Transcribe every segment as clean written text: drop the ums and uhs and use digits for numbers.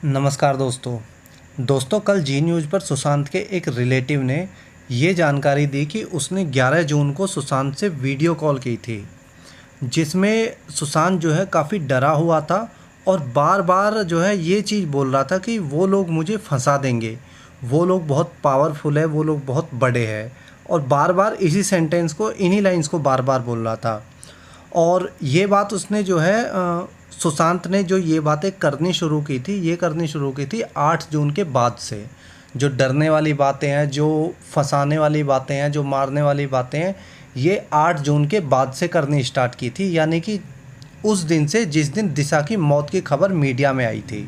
नमस्कार दोस्तों कल जी न्यूज़ पर सुशांत के एक रिलेटिव ने ये जानकारी दी कि उसने 11 जून को सुशांत से वीडियो कॉल की थी, जिसमें सुशांत जो है काफ़ी डरा हुआ था और बार बार जो है ये चीज़ बोल रहा था कि वो लोग मुझे फंसा देंगे, वो लोग बहुत पावरफुल है, वो लोग बहुत बड़े हैं। और बार बार इसी सेंटेंस को, इन्हीं लाइंस को बार बार बोल रहा था। और ये बात उसने जो है सुशांत ने जो ये बातें करनी शुरू की थी, ये करनी शुरू की थी 8 जून के बाद से। जो डरने वाली बातें हैं, जो फंसाने वाली बातें हैं, जो मारने वाली बातें हैं, ये 8 जून के बाद से करनी स्टार्ट की थी, यानी कि उस दिन से जिस दिन दिशा की मौत की खबर मीडिया में आई थी।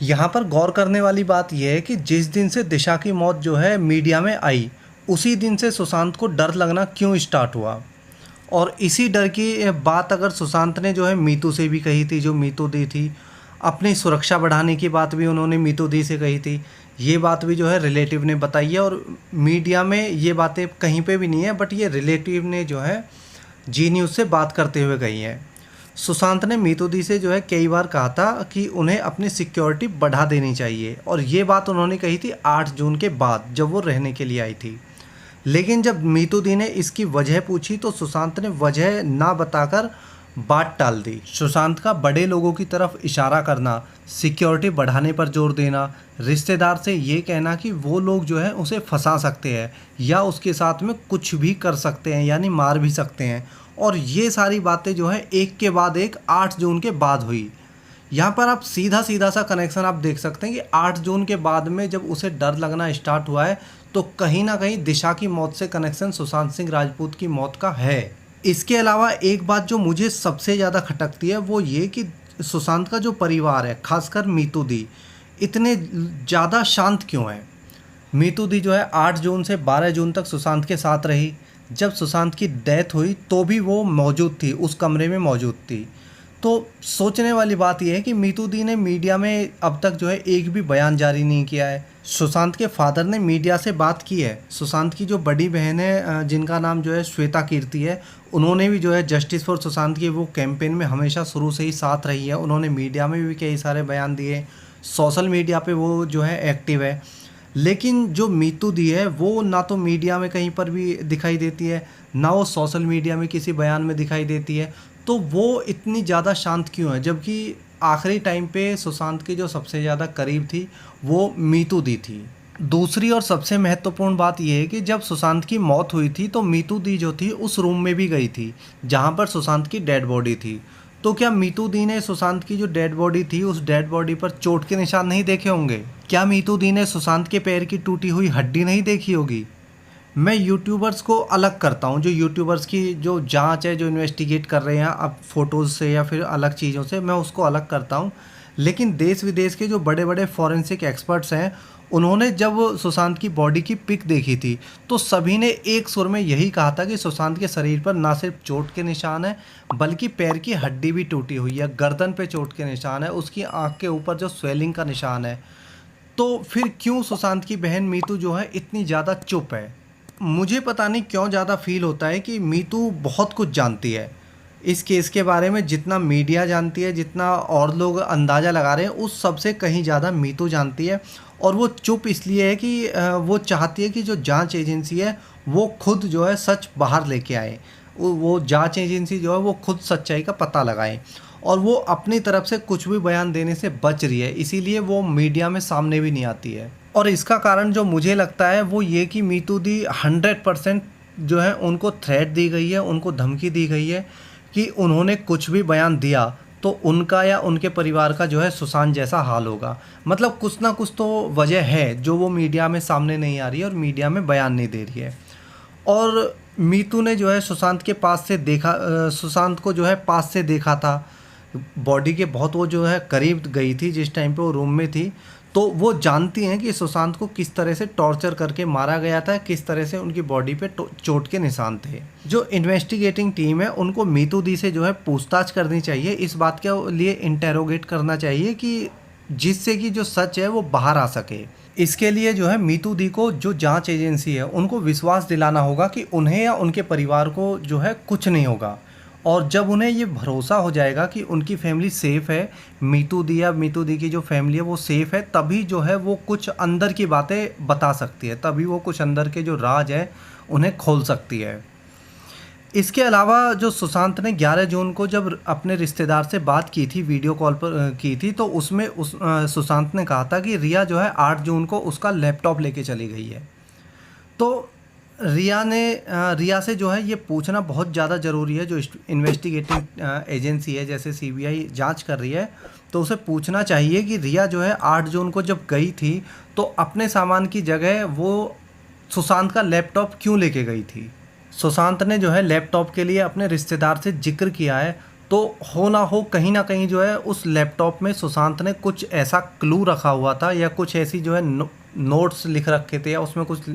यहाँ पर गौर करने वाली बात यह है कि जिस दिन से दिशा की मौत जो है मीडिया में आई, उसी दिन से सुशांत को डर लगना क्यों स्टार्ट हुआ। और इसी डर की बात अगर सुशांत ने जो है मीतू से भी कही थी, जो मीतू दी थी, अपनी सुरक्षा बढ़ाने की बात भी उन्होंने मीतू दी से कही थी। ये बात भी जो है रिलेटिव ने बताई है और मीडिया में ये बातें कहीं पे भी नहीं है, बट ये रिलेटिव ने जो है जी न्यूज़ से बात करते हुए कही है। सुशांत ने मीतू दी से जो है कई बार कहा था कि उन्हें अपनी सिक्योरिटी बढ़ा देनी चाहिए, और ये बात उन्होंने कही थी 8 जून के बाद, जब वो रहने के लिए आई थी। लेकिन जब मीतू दी ने इसकी वजह पूछी तो सुशांत ने वजह ना बताकर बात टाल दी। सुशांत का बड़े लोगों की तरफ इशारा करना, सिक्योरिटी बढ़ाने पर जोर देना, रिश्तेदार से ये कहना कि वो लोग जो है उसे फंसा सकते हैं या उसके साथ में कुछ भी कर सकते हैं, यानी मार भी सकते हैं, और ये सारी बातें जो है एक के बाद एक 8 जून के बाद हुई। यहाँ पर आप सीधा सीधा सा कनेक्शन आप देख सकते हैं कि 8 जून के बाद में जब उसे डर लगना स्टार्ट हुआ है, तो कहीं ना कहीं दिशा की मौत से कनेक्शन सुशांत सिंह राजपूत की मौत का है। इसके अलावा एक बात जो मुझे सबसे ज़्यादा खटकती है वो ये कि सुशांत का जो परिवार है, खासकर मीतू दी, इतने ज़्यादा शांत क्यों है। मीतू दी जो है 8 जून से 12 जून तक सुशांत के साथ रही। जब सुशांत की डेथ हुई तो भी वो मौजूद थी, उस कमरे में मौजूद थी। तो सोचने वाली बात यह है कि मीतू दी ने मीडिया में अब तक जो है एक भी बयान जारी नहीं किया है। सुशांत के फादर ने मीडिया से बात की है। सुशांत की जो बड़ी बहन है, जिनका नाम जो है श्वेता कीर्ति है, उन्होंने भी जो है जस्टिस फॉर सुशांत के वो कैंपेन में हमेशा शुरू से ही साथ रही है। उन्होंने मीडिया में भी कई सारे बयान दिए, सोशल मीडिया पे वो जो है एक्टिव है। लेकिन जो मीतू दी है वो ना तो मीडिया में कहीं पर भी दिखाई देती है, ना वो सोशल मीडिया में किसी बयान में दिखाई देती है। तो वो इतनी ज़्यादा शांत क्यों है, जबकि आखिरी टाइम पे सुशांत की जो सबसे ज़्यादा करीब थी वो मीतू दी थी। दूसरी और सबसे महत्वपूर्ण बात यह है कि जब सुशांत की मौत हुई थी तो मीतू दी जो थी उस रूम में भी गई थी जहां पर सुशांत की डेड बॉडी थी। तो क्या मीतू दी ने सुशांत की जो डेड बॉडी थी, उस डेड बॉडी पर चोट के निशान नहीं देखे होंगे? क्या मीतू दी ने सुशांत के पैर की टूटी हुई हड्डी नहीं देखी होगी? मैं यूट्यूबर्स को अलग करता हूँ, जो यूट्यूबर्स की जो जांच है, जो इन्वेस्टिगेट कर रहे हैं अब फ़ोटोज़ से या फिर अलग चीज़ों से, मैं उसको अलग करता हूँ। लेकिन देश विदेश के जो बड़े बड़े फॉरेंसिक एक्सपर्ट्स हैं, उन्होंने जब सुशांत की बॉडी की पिक देखी थी तो सभी ने एक सुर में यही कहा था कि सुशांत के शरीर पर ना सिर्फ चोट के निशान है, बल्कि पैर की हड्डी भी टूटी हुई है, गर्दन पे चोट के निशान है, उसकी आँख के ऊपर जो स्वेलिंग का निशान है। तो फिर क्यों सुशांत की बहन मीतू जो है इतनी ज़्यादा चुप है? मुझे पता नहीं क्यों ज़्यादा फील होता है कि मीतू बहुत कुछ जानती है इस केस के बारे में। जितना मीडिया जानती है, जितना और लोग अंदाज़ा लगा रहे हैं, उस सबसे कहीं ज़्यादा मीतू जानती है। और वो चुप इसलिए है कि वो चाहती है कि जो जांच एजेंसी है वो खुद जो है सच बाहर लेके आए। वो जांच एजेंसी जो है वो खुद सच्चाई का पता लगाए, और वो अपनी तरफ से कुछ भी बयान देने से बच रही है, इसीलिए वो मीडिया में सामने भी नहीं आती है। और इसका कारण जो मुझे लगता है वो ये कि मीतू दी 100% जो है उनको थ्रेट दी गई है, उनको धमकी दी गई है कि उन्होंने कुछ भी बयान दिया तो उनका या उनके परिवार का जो है सुशांत जैसा हाल होगा। मतलब कुछ ना कुछ तो वजह है जो वो मीडिया में सामने नहीं आ रही है और मीडिया में बयान नहीं दे रही है। और मीतू ने जो है सुशांत के पास से देखा, सुशांत को जो है पास से देखा था, बॉडी के बहुत वो जो है करीब गई थी जिस टाइम पे वो रूम में थी। तो वो जानती हैं कि सुशांत को किस तरह से टॉर्चर करके मारा गया था, किस तरह से उनकी बॉडी पे चोट के निशान थे। जो इन्वेस्टिगेटिंग टीम है उनको मीतू दी से जो है पूछताछ करनी चाहिए, इस बात के लिए इंटेरोगेट करना चाहिए कि जिससे कि जो सच है वो बाहर आ सके। इसके लिए जो है मीतू दी को, जो जांच एजेंसी है, उनको विश्वास दिलाना होगा कि उन्हें या उनके परिवार को जो है कुछ नहीं होगा। और जब उन्हें ये भरोसा हो जाएगा कि उनकी फैमिली सेफ़ है, मीतू दी या मीतू दी की जो फैमिली है वो सेफ़ है, तभी जो है वो कुछ अंदर की बातें बता सकती है, तभी वो कुछ अंदर के जो राज है उन्हें खोल सकती है। इसके अलावा जो सुशांत ने 11 जून को जब अपने रिश्तेदार से बात की थी, वीडियो कॉल पर की थी, तो उसमें सुशांत ने कहा था कि रिया जो है 8 जून को उसका लैपटॉप लेके चली गई है। तो रिया से जो है ये पूछना बहुत ज़्यादा ज़रूरी है। जो इन्वेस्टिगेटिंग एजेंसी है जैसे सीबीआई जांच कर रही है, तो उसे पूछना चाहिए कि रिया जो है 8 जून को जब गई थी तो अपने सामान की जगह वो सुशांत का लैपटॉप क्यों लेके गई थी। सुशांत ने जो है लैपटॉप के लिए अपने रिश्तेदार से जिक्र किया है, तो हो ना हो कहीं ना कहीं जो है उस लैपटॉप में सुशांत ने कुछ ऐसा क्लू रखा हुआ था या कुछ ऐसी जो है नोट्स लिख रखे थे, या उसमें कुछ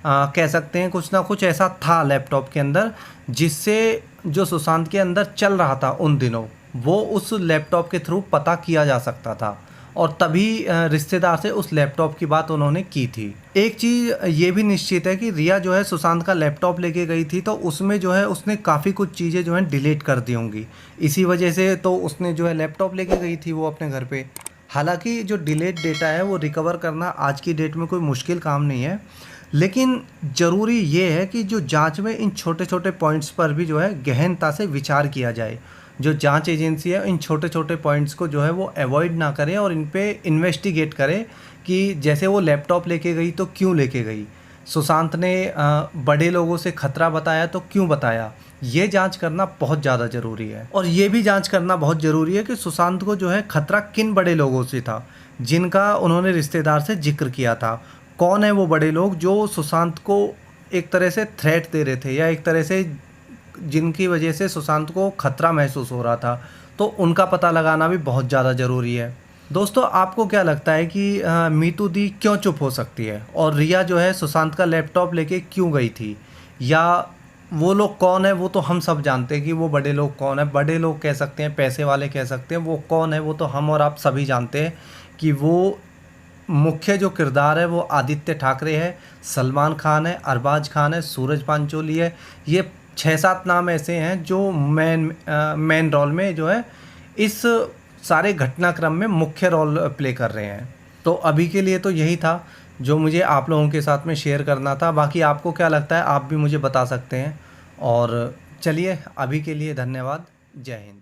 कह सकते हैं कुछ ना कुछ ऐसा था लैपटॉप के अंदर, जिससे जो सुशांत के अंदर चल रहा था उन दिनों वो उस लैपटॉप के थ्रू पता किया जा सकता था, और तभी रिश्तेदार से उस लैपटॉप की बात उन्होंने की थी। एक चीज़ ये भी निश्चित है कि रिया जो है सुशांत का लैपटॉप लेके गई थी, तो उसमें जो है उसने काफ़ी कुछ चीज़ें जो हैं डिलीट कर दी होंगी, इसी वजह से तो उसने जो है लैपटॉप लेके गई थी वो अपने घर पे। हालांकि जो डिलीट डेटा है वो रिकवर करना आज की डेट में कोई मुश्किल काम नहीं है, लेकिन ज़रूरी ये है कि जो जांच में इन छोटे छोटे पॉइंट्स पर भी जो है गहनता से विचार किया जाए। जो जांच एजेंसी है इन छोटे छोटे पॉइंट्स को जो है वो अवॉइड ना करे और इन पे इन्वेस्टिगेट करे कि जैसे वो लैपटॉप लेके गई तो क्यों लेके गई, सुशांत ने बड़े लोगों से खतरा बताया तो क्यों बताया, ये जांच करना बहुत ज़्यादा ज़रूरी है। और ये भी जांच करना बहुत ज़रूरी है कि सुशांत को जो है खतरा किन बड़े लोगों से था जिनका उन्होंने रिश्तेदार से जिक्र किया था। कौन है वो बड़े लोग जो सुशांत को एक तरह से थ्रेट दे रहे थे, या एक तरह से जिनकी वजह से सुशांत को खतरा महसूस हो रहा था, तो उनका पता लगाना भी बहुत ज़्यादा ज़रूरी है। दोस्तों, आपको क्या लगता है कि मीतू दी क्यों चुप हो सकती है, और रिया जो है सुशांत का लैपटॉप लेके क्यों गई थी, या वो लोग कौन है? वो तो हम सब जानते हैं कि वो बड़े लोग कौन है, बड़े लोग कह सकते हैं, पैसे वाले कह सकते हैं, वो कौन है वो तो हम और आप सभी जानते हैं कि वो मुख्य जो किरदार है वो आदित्य ठाकरे है, सलमान खान है, अरबाज खान है, सूरज पांचोली है। ये 6-7 नाम ऐसे हैं जो मेन रोल में जो है इस सारे घटनाक्रम में मुख्य रोल प्ले कर रहे हैं। तो अभी के लिए तो यही था जो मुझे आप लोगों के साथ में शेयर करना था। बाकी आपको क्या लगता है आप भी मुझे बता सकते हैं। और चलिए, अभी के लिए धन्यवाद। जय हिंद।